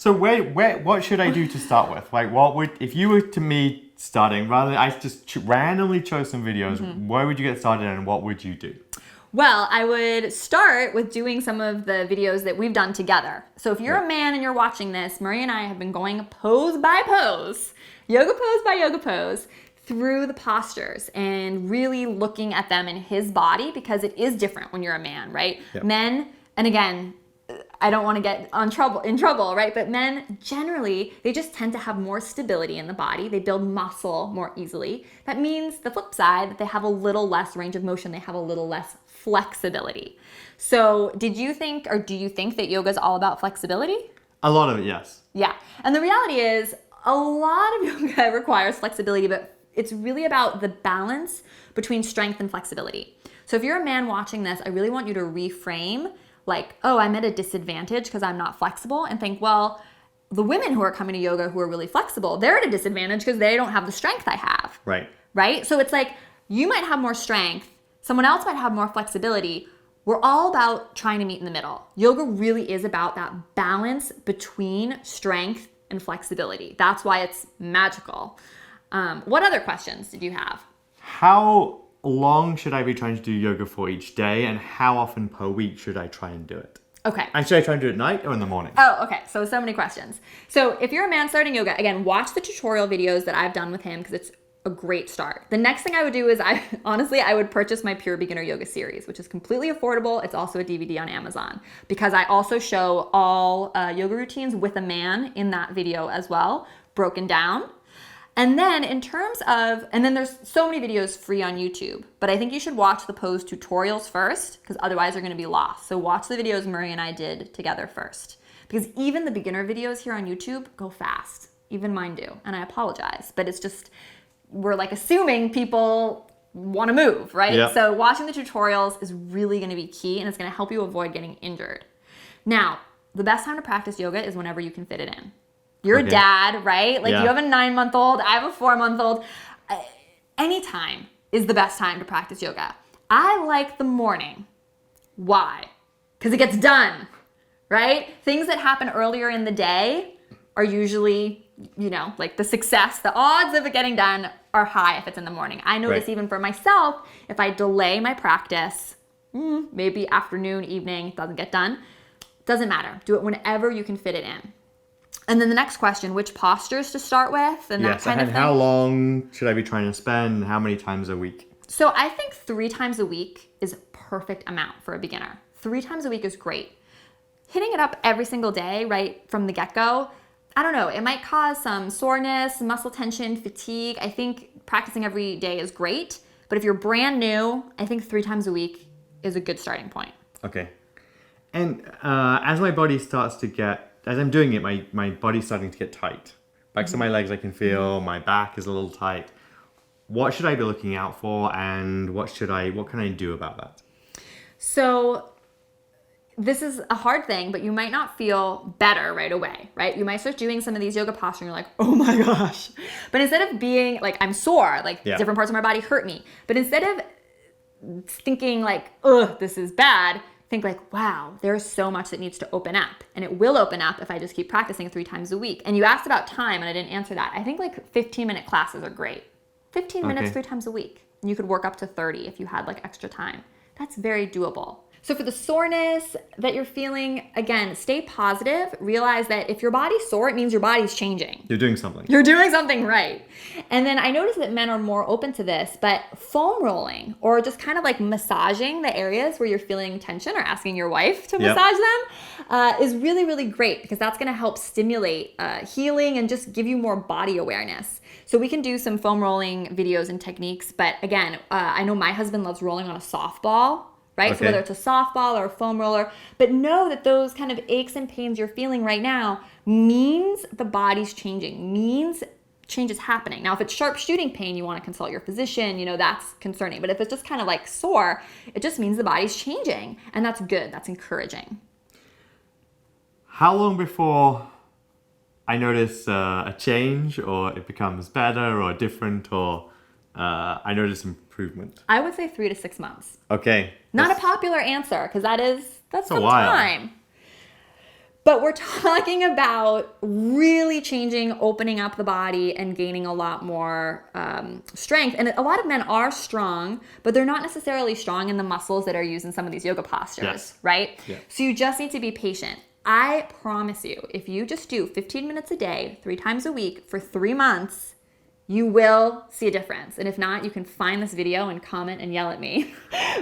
So what should I do to start with? Like, if you were to me starting, rather than I just randomly chose some videos, where would you get started and what would you do? Well, I would start with doing some of the videos that we've done together. So if you're a man and you're watching this, Murray and I have been going pose by pose, yoga pose by yoga pose, through the postures and really looking at them in his body, because it is different when you're a man, right? Yep. Men, and again, I don't want to get in trouble, right? But men, generally, they just tend to have more stability in the body. They build muscle more easily. That means the flip side, that they have a little less range of motion. They have a little less flexibility. So do you think that yoga is all about flexibility? A lot of it, yes. Yeah. And the reality is a lot of yoga requires flexibility, but it's really about the balance between strength and flexibility. So if you're a man watching this, I really want you to reframe like, oh, I'm at a disadvantage because I'm not flexible, and think, well, the women who are coming to yoga who are really flexible, they're at a disadvantage because they don't have the strength I have. Right? So it's like, you might have more strength, someone else might have more flexibility. We're all about trying to meet in the middle. Yoga really is about that balance between strength and flexibility. That's why it's magical. What other questions did you have? How long should I be trying to do yoga for each day, and how often per week should I try and do it? Okay. And should I try and do it at night or in the morning? Oh, okay. So many questions. So if you're a man starting yoga, again, watch the tutorial videos that I've done with him, because it's a great start. The next thing I would do is I would purchase my Pure Beginner Yoga series, which is completely affordable. It's also a DVD on Amazon, because I also show all yoga routines with a man in that video as well, broken down. And then there's so many videos free on YouTube, but I think you should watch the pose tutorials first, because otherwise you're going to be lost. So watch the videos Murray and I did together first, because even the beginner videos here on YouTube go fast. Even mine do. And I apologize, but it's just, we're like assuming people want to move, right? Yep. So watching the tutorials is really going to be key, and it's going to help you avoid getting injured. Now, the best time to practice yoga is whenever you can fit it in. You're a dad, right? Like you have a 9-month-old, I have a 4-month-old. Anytime is the best time to practice yoga. I like the morning. Why? Because it gets done, right? Things that happen earlier in the day are usually, like the odds of it getting done are high if it's in the morning. I notice even for myself, if I delay my practice, maybe afternoon, evening, it doesn't get done, doesn't matter. Do it whenever you can fit it in. And then the next question, which postures to start with, and that kind of thing. How long should I be trying to spend? How many times a week? So I think 3 times a week is a perfect amount for a beginner. 3 times a week is great. Hitting it up every single day, right from the get-go, I don't know, it might cause some soreness, muscle tension, fatigue. I think practicing every day is great, but if you're brand new, I think 3 times a week is a good starting point. Okay. And as my body starts to get, as I'm doing it, my body's starting to get tight. Backs of my legs I can feel, my back is a little tight. What should I be looking out for, and what can I do about that? So this is a hard thing, but you might not feel better right away, right? You might start doing some of these yoga postures and you're like, oh my gosh. But instead of being like, I'm sore, like different parts of my body hurt me. But instead of thinking like, ugh, this is bad, think like, wow, there's so much that needs to open up, and it will open up if I just keep practicing 3 times a week. And you asked about time, and I didn't answer that. I think like 15-minute classes are great. 15 minutes 3 times a week. And you could work up to 30 if you had like extra time. That's very doable. So for the soreness that you're feeling, again, stay positive. Realize that if your body's sore, it means your body's changing. You're doing something. You're doing something right. And then I noticed that men are more open to this, but foam rolling or just kind of like massaging the areas where you're feeling tension, or asking your wife to massage them is really, really great, because that's going to help stimulate healing and just give you more body awareness. So we can do some foam rolling videos and techniques. But again, I know my husband loves rolling on a softball. Right? Okay. So whether it's a softball or a foam roller, but know that those kind of aches and pains you're feeling right now means the body's changing, means change is happening. Now, if it's sharp shooting pain, you want to consult your physician, that's concerning. But if it's just kind of like sore, it just means the body's changing, and that's good. That's encouraging. How long before I notice a change, or it becomes better or different, or I notice improvement? I would say 3 to 6 months. Okay. Not a popular answer, because that's some time. But we're talking about really changing, opening up the body and gaining a lot more strength. And a lot of men are strong, but they're not necessarily strong in the muscles that are used in some of these yoga postures, right? Yeah. So you just need to be patient. I promise you, if you just do 15 minutes a day, 3 times a week for 3 months, you will see a difference. And if not, you can find this video and comment and yell at me.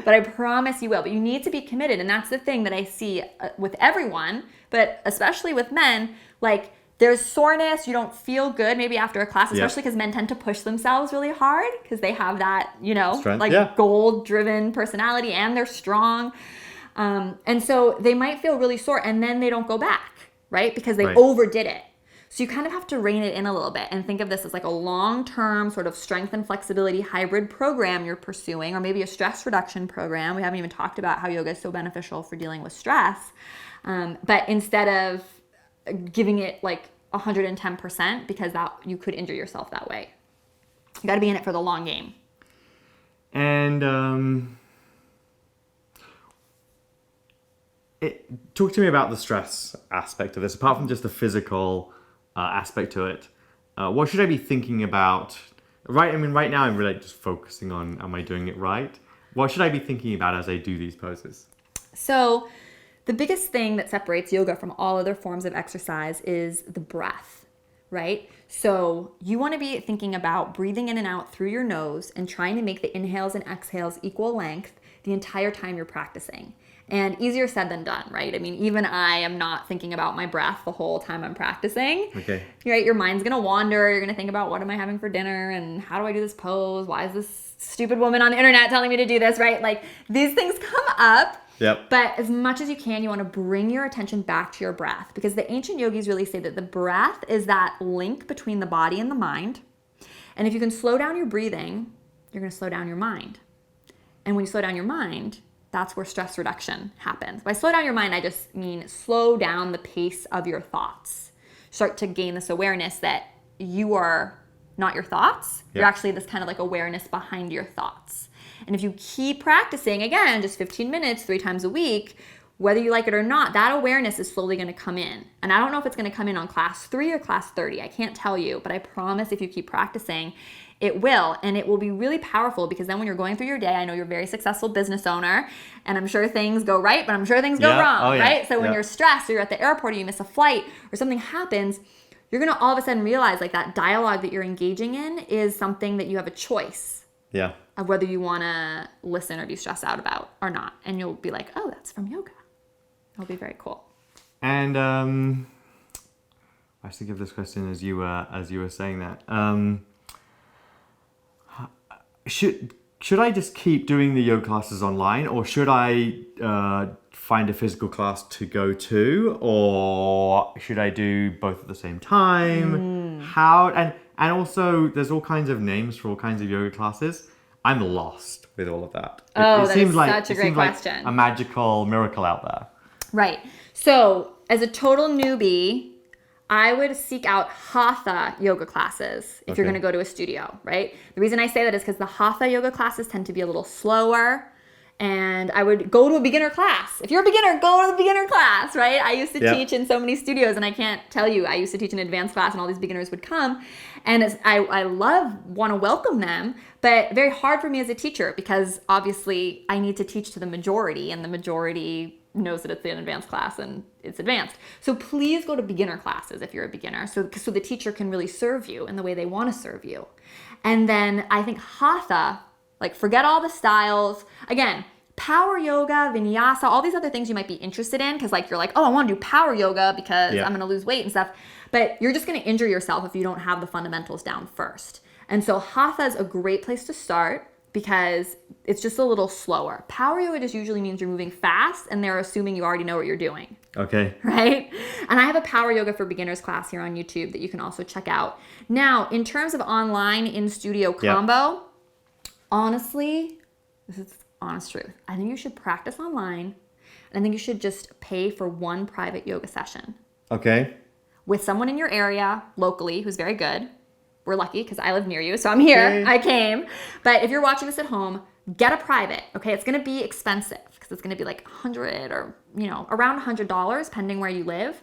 But I promise you will. But you need to be committed. And that's the thing that I see with everyone, but especially with men. Like, there's soreness. You don't feel good maybe after a class, especially because men tend to push themselves really hard because they have that, strength, goal-driven personality, and they're strong. And so they might feel really sore and then they don't go back, right? Because they overdid it. So you kind of have to rein it in a little bit and think of this as like a long-term sort of strength and flexibility hybrid program you're pursuing, or maybe a stress reduction program. We haven't even talked about how yoga is so beneficial for dealing with stress. But instead of giving it like 110%, because that you could injure yourself that way. You got to be in it for the long game. And talk to me about the stress aspect of this, apart from just the physical aspect to it. What should I be thinking about? Right now I'm really just focusing on, am I doing it right? What should I be thinking about as I do these poses? So the biggest thing that separates yoga from all other forms of exercise is the breath, right? So you want to be thinking about breathing in and out through your nose and trying to make the inhales and exhales equal length the entire time you're practicing. And easier said than done, right? I mean, even I am not thinking about my breath the whole time I'm practicing. Okay. Right? Your mind's going to wander. You're going to think about, what am I having for dinner? And how do I do this pose? Why is this stupid woman on the internet telling me to do this, right? Like, these things come up. Yep. But as much as you can, you want to bring your attention back to your breath, because the ancient yogis really say that the breath is that link between the body and the mind. And if you can slow down your breathing, you're going to slow down your mind. And when you slow down your mind, that's where stress reduction happens. By slow down your mind, I just mean slow down the pace of your thoughts. Start to gain this awareness that you are not your thoughts. Yep. You're actually this kind of like awareness behind your thoughts. And if you keep practicing, again, just 15 minutes, 3 times a week, whether you like it or not, that awareness is slowly going to come in. And I don't know if it's going to come in on class 3 or class 30. I can't tell you, but I promise if you keep practicing, it will. And it will be really powerful, because then when you're going through your day, I know you're a very successful business owner, and I'm sure things go right, but I'm sure things go wrong, right? So when you're stressed, or you're at the airport, or you miss a flight, or something happens, you're going to all of a sudden realize like that dialogue that you're engaging in is something that you have a choice of whether you want to listen or be stressed out about or not. And you'll be like, oh, that's from yoga. It'll be very cool. And I was thinking of this question as you were saying that. Should I just keep doing the yoga classes online, or should I find a physical class to go to, or should I do both at the same time? How and also there's all kinds of names for all kinds of yoga classes. I'm lost with all of that. That seems like such a great question. Like a magical miracle out there. Right. So as a total newbie, I would seek out hatha yoga classes if you're going to go to a studio, right? The reason I say that is because the hatha yoga classes tend to be a little slower, and I would go to a beginner class. If you're a beginner, go to the beginner class, right? I used to teach in so many studios, and I can't tell you, I used to teach an advanced class, and all these beginners would come, and I want to welcome them, but very hard for me as a teacher, because obviously I need to teach to the majority, and the majority knows that it's an advanced class and it's advanced. So please go to beginner classes if you're a beginner, so the teacher can really serve you in the way they want to serve you. And then I think hatha, like, forget all the styles. Again, power yoga, vinyasa, all these other things you might be interested in, because like you're like, oh, I want to do power yoga because I'm going to lose weight and stuff. But you're just going to injure yourself if you don't have the fundamentals down first. And so hatha is a great place to start, because it's just a little slower. Power yoga just usually means you're moving fast, and they're assuming you already know what you're doing. Okay. Right? And I have a power yoga for beginners class here on YouTube that you can also check out. Now, in terms of online in-studio combo, honestly, this is honest truth. I think you should practice online, and I think you should just pay for one private yoga session. Okay. With someone in your area locally who's very good. We're lucky because I live near you, so I'm here. Okay. I came. But if you're watching this at home, get a private, okay? It's going to be expensive because it's going to be like $100 or around $100, pending where you live.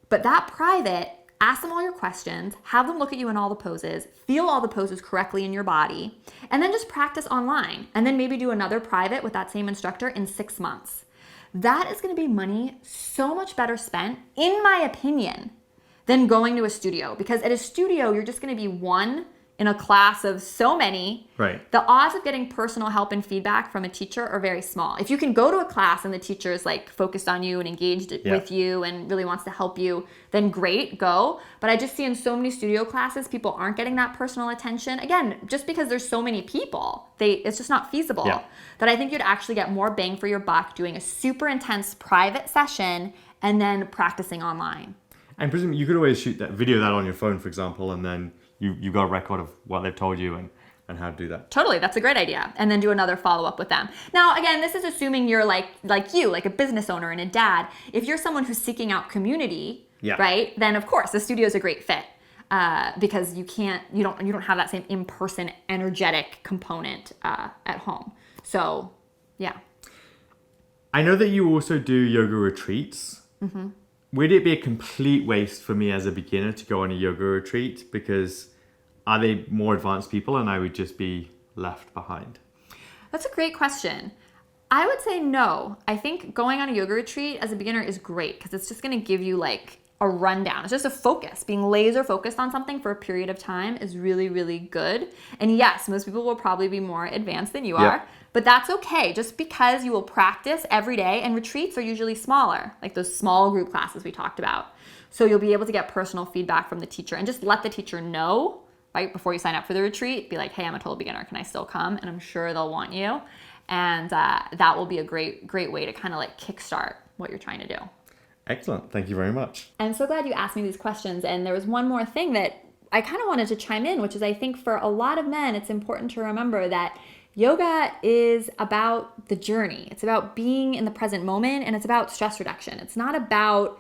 But that private, ask them all your questions, have them look at you in all the poses, feel all the poses correctly in your body, and then just practice online. And then maybe do another private with that same instructor in 6 months. That is going to be money so much better spent, in my opinion, than going to a studio. Because at a studio, you're just going to be one in a class of so many. Right. The odds of getting personal help and feedback from a teacher are very small. If you can go to a class and the teacher is like focused on you and engaged with you and really wants to help you, then great, go. But I just see in so many studio classes, people aren't getting that personal attention. Again, just because there's so many people, it's just not feasible. Yeah. That I think you'd actually get more bang for your buck doing a super intense private session and then practicing online. And presumably you could always shoot that video on your phone, for example, and then you've got a record of what they've told you and how to do that. Totally, that's a great idea. And then do another follow-up with them. Now, again, this is assuming you're like a business owner and a dad. If you're someone who's seeking out community, right, then of course the studio is a great fit because you don't have that same in-person energetic component at home. So, yeah. I know that you also do yoga retreats. Mm-hmm. Would it be a complete waste for me as a beginner to go on a yoga retreat? Because are they more advanced people and I would just be left behind? That's a great question. I would say no. I think going on a yoga retreat as a beginner is great because it's just going to give you like a rundown. It's just a focus. Being laser focused on something for a period of time is really, really good. And yes, most people will probably be more advanced than you are. But that's okay, just because you will practice every day, and retreats are usually smaller, like those small group classes we talked about. So you'll be able to get personal feedback from the teacher and just let the teacher know, right, before you sign up for the retreat, be like, hey, I'm a total beginner, can I still come? And I'm sure they'll want you. And that will be a great way to kind of like kickstart what you're trying to do. Excellent, thank you very much. I'm so glad you asked me these questions. And there was one more thing that I kind of wanted to chime in, which is I think for a lot of men, it's important to remember that yoga is about the journey. It's about being in the present moment, and it's about stress reduction. It's not about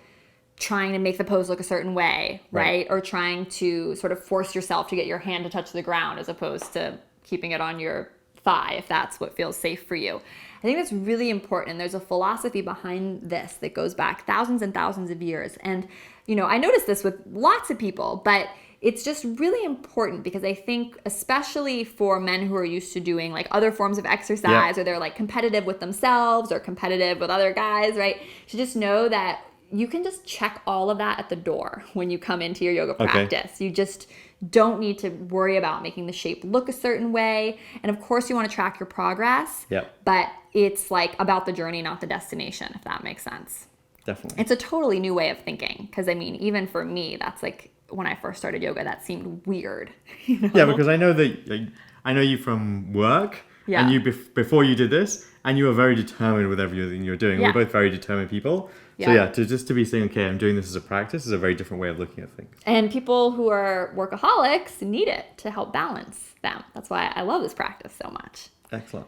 trying to make the pose look a certain way, right? Or trying to sort of force yourself to get your hand to touch the ground as opposed to keeping it on your thigh if that's what feels safe for you. I think that's really important. And there's a philosophy behind this that goes back thousands and thousands of years. And, I noticed this with lots of people, but it's just really important because I think especially for men who are used to doing like other forms of exercise or they're like competitive with themselves or competitive with other guys, right? To just know that you can just check all of that at the door when you come into your yoga practice. You just don't need to worry about making the shape look a certain way. And of course you want to track your progress, but it's like about the journey, not the destination, if that makes sense. Definitely. It's a totally new way of thinking because I mean, even for me, that's like, when I first started yoga, that seemed weird. Yeah, because I know you from work, and you before you did this, and you were very determined with everything you're doing. We're both very determined people. So to be saying, okay, I'm doing this as a practice is a very different way of looking at things. And people who are workaholics need it to help balance them. That's why I love this practice so much. Excellent.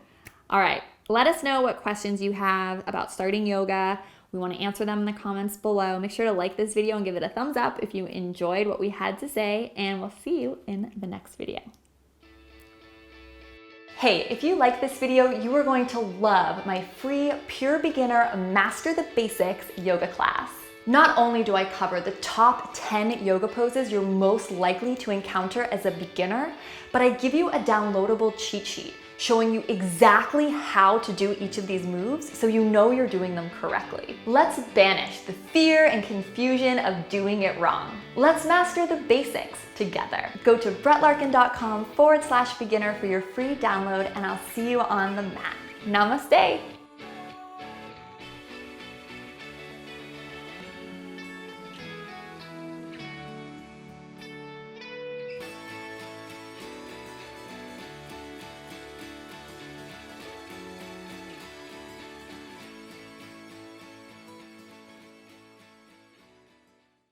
All right, let us know what questions you have about starting yoga. We want to answer them in the comments below. Make sure to like this video and give it a thumbs up if you enjoyed what we had to say, and we'll see you in the next video. Hey, if you like this video, you are going to love my free Pure Beginner Master the Basics yoga class. Not only do I cover the top 10 yoga poses you're most likely to encounter as a beginner, but I give you a downloadable cheat sheet showing you exactly how to do each of these moves so you know you're doing them correctly. Let's banish the fear and confusion of doing it wrong. Let's master the basics together. Go to BrettLarkin.com/beginner for your free download, and I'll see you on the mat. Namaste.